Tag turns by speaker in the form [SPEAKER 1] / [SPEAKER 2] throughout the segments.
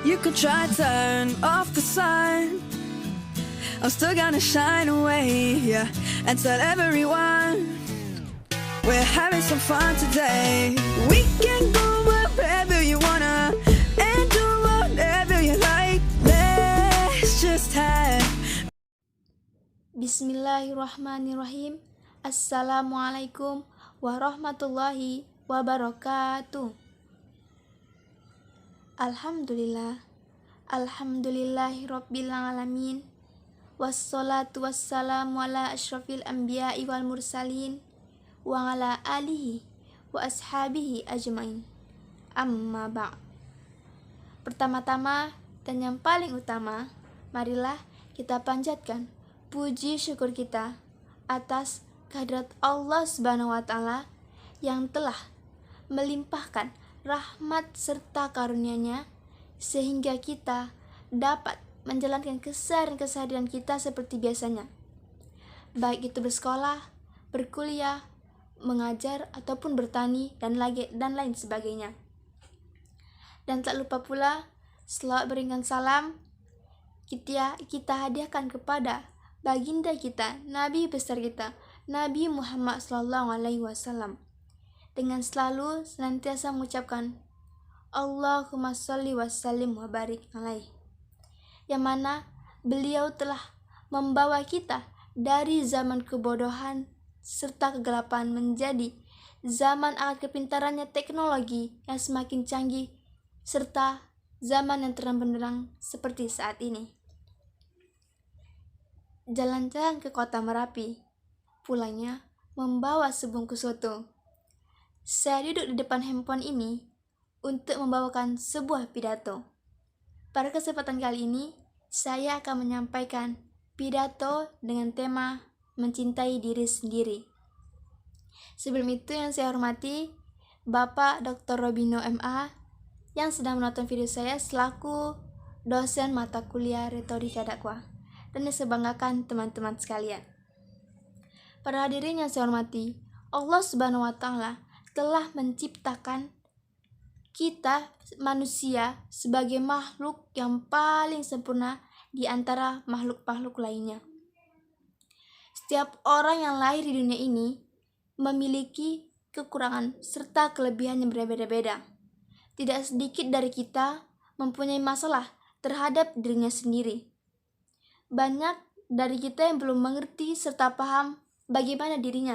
[SPEAKER 1] You could try turn off the sun, I'm still gonna shine away, yeah, and tell everyone we're having some fun today. We can go wherever you wanna and do whatever you like. Let's just have.
[SPEAKER 2] Bismillahirrahmanirrahim. Assalamualaikum warahmatullahi wabarakatuh. Alhamdulillahi rabbil alamin. Wassalatu wassalamu ala asyrafil anbiya'i wal mursalin wa ala alihi wa ashabihi ajmain. Amma ba'd. Pertama-tama dan yang paling utama, marilah kita panjatkan puji syukur kita atas kehadirat Allah Subhanahu wa Ta'ala yang telah melimpahkan rahmat serta karunia-Nya sehingga kita dapat menjalankan keseharian kita seperti biasanya, baik itu bersekolah, berkuliah, mengajar ataupun bertani dan lain sebagainya. Dan tak lupa pula selawat berikan salam kita hadiahkan kepada baginda kita, Nabi besar kita, Nabi Muhammad SAW, dengan selalu senantiasa mengucapkan Allahumma sholli wa sallim wa barik alaih, yang mana beliau telah membawa kita dari zaman kebodohan serta kegelapan menjadi zaman akan kepintarannya teknologi yang semakin canggih serta zaman yang terang benderang seperti saat ini. Jalan-jalan ke kota Merapi, pulangnya membawa sebungkus soto. Saya duduk di depan handphone ini untuk membawakan sebuah pidato. Pada kesempatan kali ini, saya akan menyampaikan pidato dengan tema mencintai diri sendiri. Sebelum itu yang saya hormati Bapak Dr. Robino MA yang sedang menonton video saya selaku dosen mata kuliah retorika dakwah, dan yang saya banggakan teman-teman sekalian. Para hadirin yang saya hormati, Allah Subhanahu wa Ta'ala telah menciptakan kita manusia sebagai makhluk yang paling sempurna di antara makhluk-makhluk lainnya. Setiap orang yang lahir di dunia ini memiliki kekurangan serta kelebihan yang berbeda-beda. Tidak sedikit dari kita mempunyai masalah terhadap dirinya sendiri. Banyak dari kita yang belum mengerti serta paham bagaimana dirinya.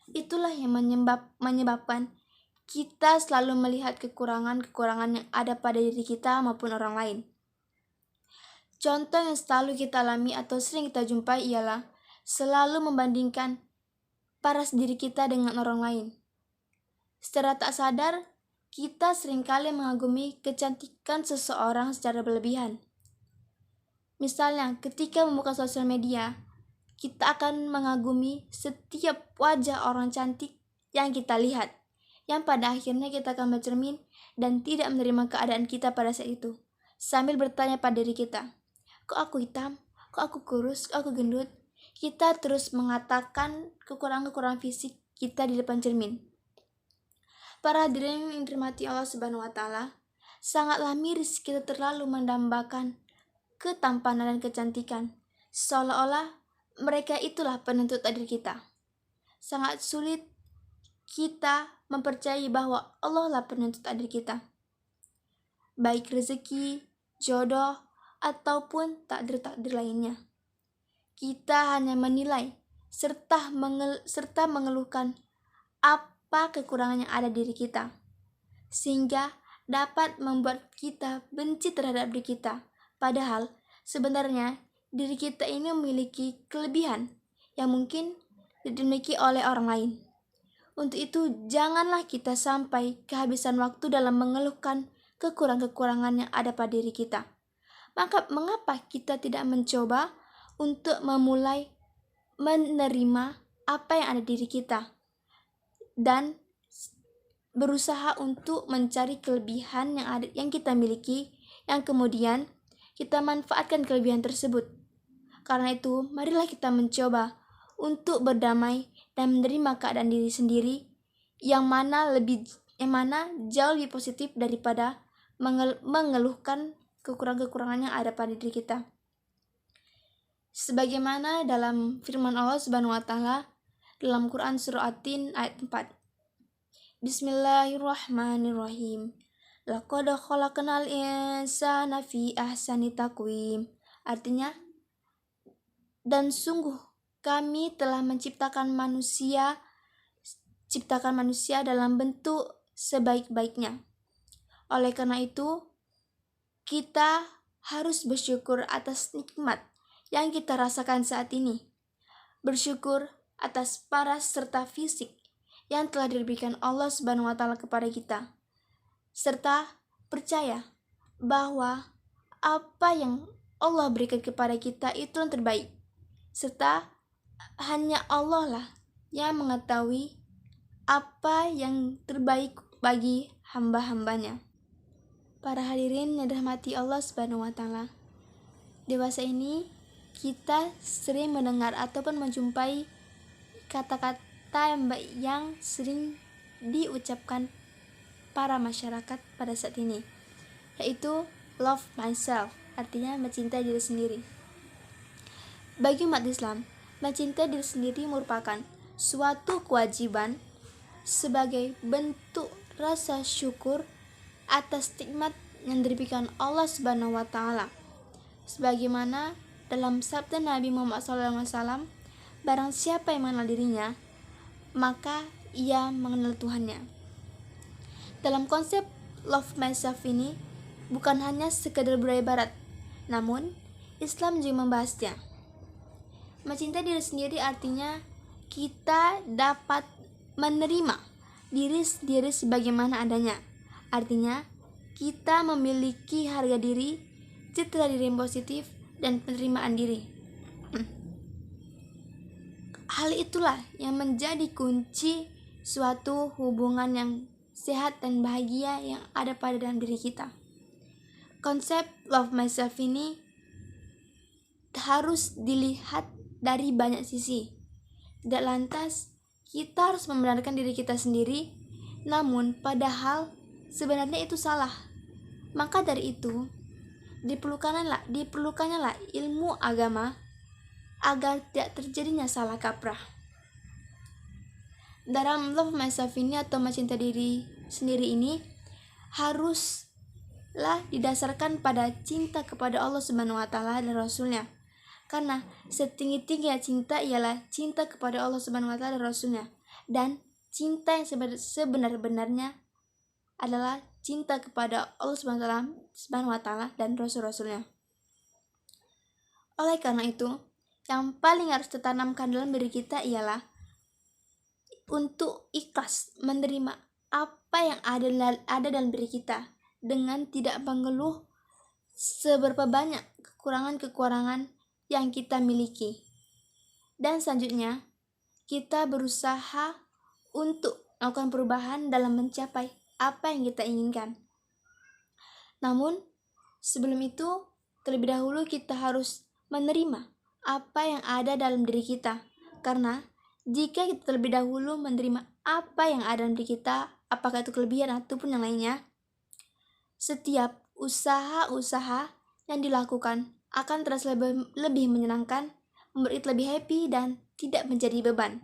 [SPEAKER 2] Itulah yang menyebabkan kita selalu melihat kekurangan-kekurangan yang ada pada diri kita maupun orang lain. Contoh yang selalu kita alami atau sering kita jumpai ialah selalu membandingkan paras diri kita dengan orang lain. Secara tak sadar, kita seringkali mengagumi kecantikan seseorang secara berlebihan. Misalnya, ketika membuka sosial media, kita akan mengagumi setiap wajah orang cantik yang kita lihat, yang pada akhirnya kita akan bercermin dan tidak menerima keadaan kita pada saat itu, sambil bertanya pada diri kita, kok aku hitam, kok aku kurus, kok aku gendut. Kita terus mengatakan kekurangan-kekurangan fisik kita di depan cermin. Para hadirin yang dirahmati Allah Subhanahu wa Ta'ala, sangatlah miris kita terlalu mendambakan ketampanan dan kecantikan, seolah-olah mereka itulah penentu takdir kita. Sangat sulit kita mempercayai bahwa Allah lah penentu takdir kita. Baik rezeki, jodoh, ataupun takdir-takdir lainnya. Kita hanya menilai serta mengeluhkan apa kekurangan yang ada di diri kita, sehingga dapat membuat kita benci terhadap diri kita. Padahal sebenarnya diri kita ini memiliki kelebihan yang mungkin dimiliki oleh orang lain. Untuk itu, janganlah kita sampai kehabisan waktu dalam mengeluhkan kekurangan-kekurangan yang ada pada diri kita. Maka mengapa kita tidak mencoba untuk memulai menerima apa yang ada di diri kita dan berusaha untuk mencari kelebihan yang kita miliki, yang kemudian kita manfaatkan kelebihan tersebut. Karena itu, marilah kita mencoba untuk berdamai dan menerima keadaan diri sendiri yang mana jauh lebih positif daripada mengeluhkan kekurangan-kekurangan yang ada pada diri kita. Sebagaimana dalam firman Allah Subhanahu wa taala dalam Quran surah At-Tin ayat 4. Bismillahirrahmanirrahim. Laqad khalaqnal insana fi ahsani taqwim. Artinya, dan sungguh kami telah menciptakan manusia dalam bentuk sebaik-baiknya. Oleh karena itu, kita harus bersyukur atas nikmat yang kita rasakan saat ini. Bersyukur atas paras serta fisik yang telah diberikan Allah Subhanahu wa taala kepada kita. Serta percaya bahwa apa yang Allah berikan kepada kita itu yang terbaik. Serta hanya Allah lah yang mengetahui apa yang terbaik bagi hamba-hambanya. Para hadirin yang dirahmati Allah Subhanahu wa taala. Dewasa ini kita sering mendengar ataupun menjumpai kata-kata yang sering diucapkan para masyarakat pada saat ini, yaitu love myself, artinya mencintai diri sendiri. Bagi umat Islam, mencintai diri sendiri merupakan suatu kewajiban sebagai bentuk rasa syukur atas nikmat yang diberikan Allah Subhanahu wa taala. Sebagaimana dalam sabda Nabi Muhammad SAW, barang siapa yang mengenal dirinya, maka ia mengenal Tuhannya. Dalam konsep love myself ini, bukan hanya sekedar budaya barat, namun Islam juga membahasnya. Mencintai diri sendiri artinya kita dapat menerima diri sendiri sebagaimana adanya. Artinya, kita memiliki harga diri, citra diri yang positif, dan penerimaan diri. Hal itulah yang menjadi kunci suatu hubungan yang sehat dan bahagia yang ada pada dalam diri kita. Konsep love myself ini harus dilihat dari banyak sisi. Tidak lantas kita harus membenarkan diri kita sendiri, namun padahal sebenarnya itu salah. Maka dari itu diperlukannya ilmu agama agar tidak terjadinya salah kaprah. Dalam love myself ini atau mencintai diri sendiri ini haruslah didasarkan pada cinta kepada Allah Subhanahu wa taala dan Rasulnya. Karena setinggi-tingginya cinta ialah cinta kepada Allah Subhanahu wa taala dan Rasulnya. Dan cinta yang sebenar-benarnya adalah cinta kepada Allah Subhanahu wa taala dan Rasul-Rasulnya. Oleh karena itu, yang paling harus ditanamkan dalam diri kita ialah untuk ikhlas menerima apa yang ada dalam diri kita dengan tidak mengeluh seberapa banyak kekurangan-kekurangan yang kita miliki. Dan selanjutnya, kita berusaha untuk melakukan perubahan dalam mencapai apa yang kita inginkan. Namun, sebelum itu, terlebih dahulu kita harus menerima apa yang ada dalam diri kita. Karena jika kita terlebih dahulu menerima apa yang ada dalam diri kita, apakah itu kelebihan ataupun yang lainnya, setiap usaha-usaha yang dilakukan akan terasa lebih menyenangkan, membuat lebih happy dan tidak menjadi beban.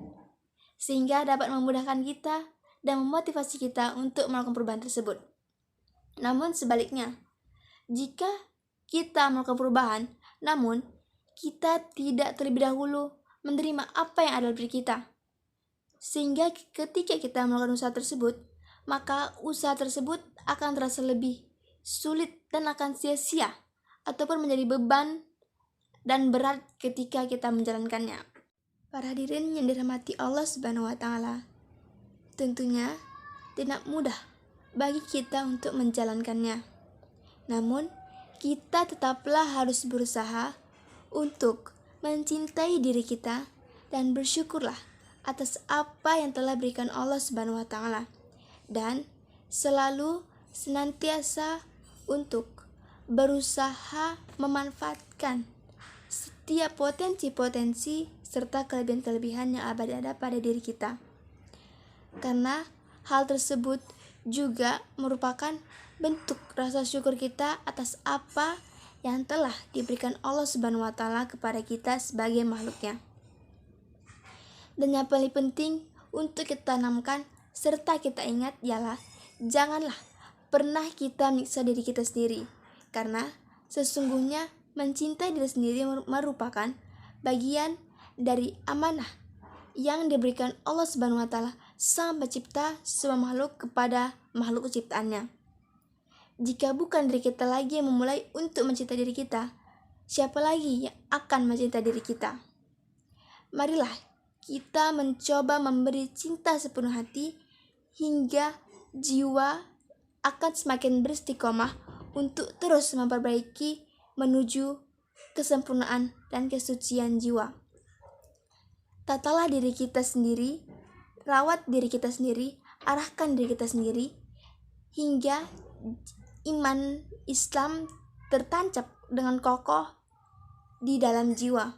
[SPEAKER 2] Sehingga dapat memudahkan kita dan memotivasi kita untuk melakukan perubahan tersebut. Namun sebaliknya, jika kita melakukan perubahan, namun kita tidak terlebih dahulu menerima apa yang ada di diri kita, sehingga ketika kita melakukan usaha tersebut, maka usaha tersebut akan terasa lebih sulit dan akan sia-sia ataupun menjadi beban dan berat ketika kita menjalankannya. Para hadirin yang dirahmati Allah Subhanahu wa taala, tentunya tidak mudah bagi kita untuk menjalankannya. Namun, kita tetaplah harus berusaha untuk mencintai diri kita dan bersyukurlah atas apa yang telah berikan Allah Subhanahu wa taala, dan selalu senantiasa untuk berusaha memanfaatkan setiap potensi-potensi serta kelebihan-kelebihan yang ada pada diri kita. Karena hal tersebut juga merupakan bentuk rasa syukur kita atas apa yang telah diberikan Allah Subhanahu wa Ta'ala kepada kita sebagai makhluknya. Dan yang paling penting untuk kita tanamkan serta kita ingat ialah janganlah pernah kita menyiksa diri kita sendiri, karena sesungguhnya mencintai diri sendiri merupakan bagian dari amanah yang diberikan Allah Subhanahu wa Ta'ala Sang Pencipta semua makhluk kepada makhluk ciptaannya. Jika bukan diri kita lagi yang memulai untuk mencintai diri kita, siapa lagi yang akan mencintai diri kita? Marilah kita mencoba memberi cinta sepenuh hati hingga jiwa akan semakin beristiqomah untuk terus memperbaiki menuju kesempurnaan dan kesucian jiwa. Tatalah diri kita sendiri, rawat diri kita sendiri, arahkan diri kita sendiri hingga iman Islam tertancap dengan kokoh di dalam jiwa,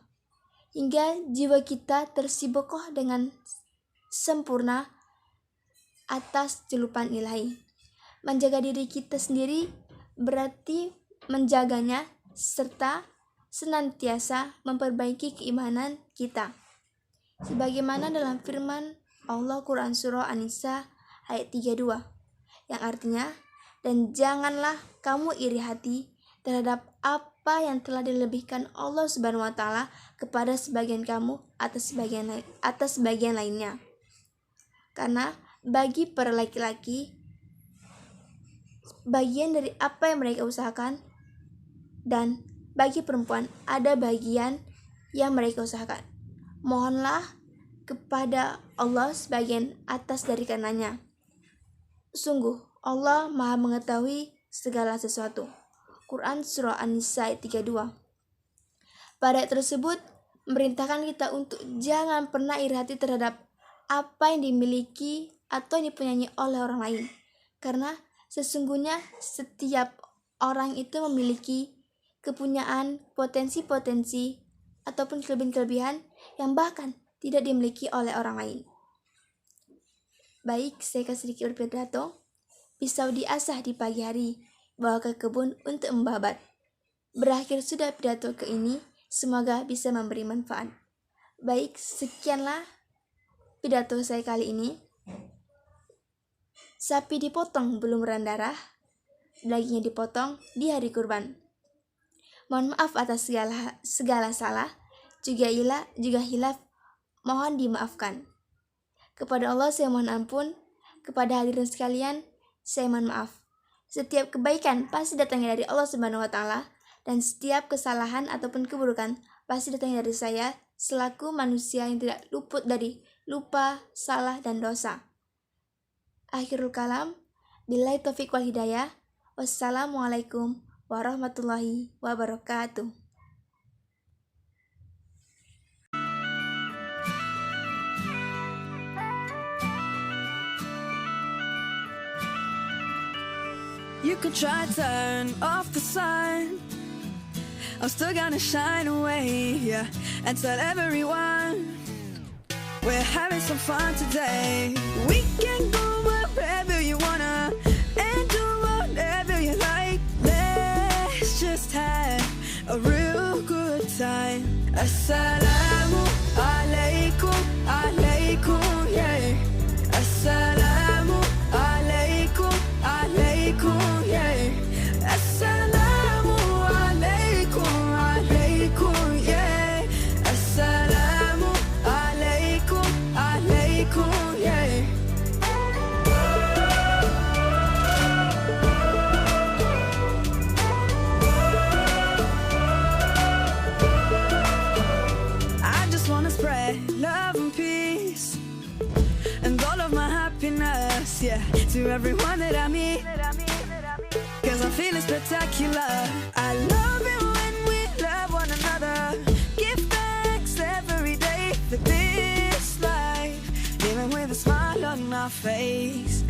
[SPEAKER 2] hingga jiwa kita tersibukkan dengan sempurna atas celupan ilahi. Menjaga diri kita sendiri berarti menjaganya serta senantiasa memperbaiki keimanan kita. Sebagaimana dalam firman Allah Quran Surah An-Nisa ayat 32, yang artinya, dan janganlah kamu iri hati terhadap apa yang telah dilebihkan Allah Subhanahu wa Ta'ala kepada sebagian kamu atas sebagian lainnya. Karena bagi para laki-laki, bagian dari apa yang mereka usahakan, dan bagi perempuan ada bagian yang mereka usahakan. Mohonlah kepada Allah sebagian atas dari karenanya. Sungguh Allah Maha mengetahui segala sesuatu. Quran Surah An-Nisa ayat 32. Pada ayat tersebut memerintahkan kita untuk jangan pernah iri hati terhadap apa yang dimiliki atau yang dipunyai oleh orang lain, karena sesungguhnya setiap orang itu memiliki kepunyaan potensi-potensi ataupun kelebihan-kelebihan yang bahkan tidak dimiliki oleh orang lain. Baik, saya akan sedikit berpidato. Pisau diasah di pagi hari, bawa ke kebun untuk membabat. Berakhir sudah pidato ke ini, semoga bisa memberi manfaat. Baik, sekianlah pidato saya kali ini. Sapi dipotong belum berdarah, dagingnya dipotong di hari kurban. Mohon maaf atas segala salah, juga hilaf, mohon dimaafkan. Kepada Allah saya mohon ampun, kepada hadirin sekalian saya mohon maaf. Setiap kebaikan pasti datangnya dari Allah Subhanahu wa Ta'ala, dan setiap kesalahan ataupun keburukan pasti datangnya dari saya selaku manusia yang tidak luput dari lupa, salah, dan dosa. Akhirul kalam, billahi taufiq wal hidayah. Wassalamualaikum warahmatullahi wabarakatuh.
[SPEAKER 1] You could try to turn off the sun, I'm still gonna shine away, yeah, and tell everyone we're having some fun today. We can go wherever you wanna and do whatever you like. Let's just have a real good time. Assalamu alaikum, alaikum, yeah. Assalamu alaikum, alaikum, yeah. Assalamu alaikum, alaikum, yeah. Assalamu alaikum, alaikum, yeah. I just wanna spread love and peace and all of my happiness, yeah, to everyone that I meet, 'cause I'm feeling spectacular. I love it when we love one another, give thanks every day for this life, even with a smile on my face.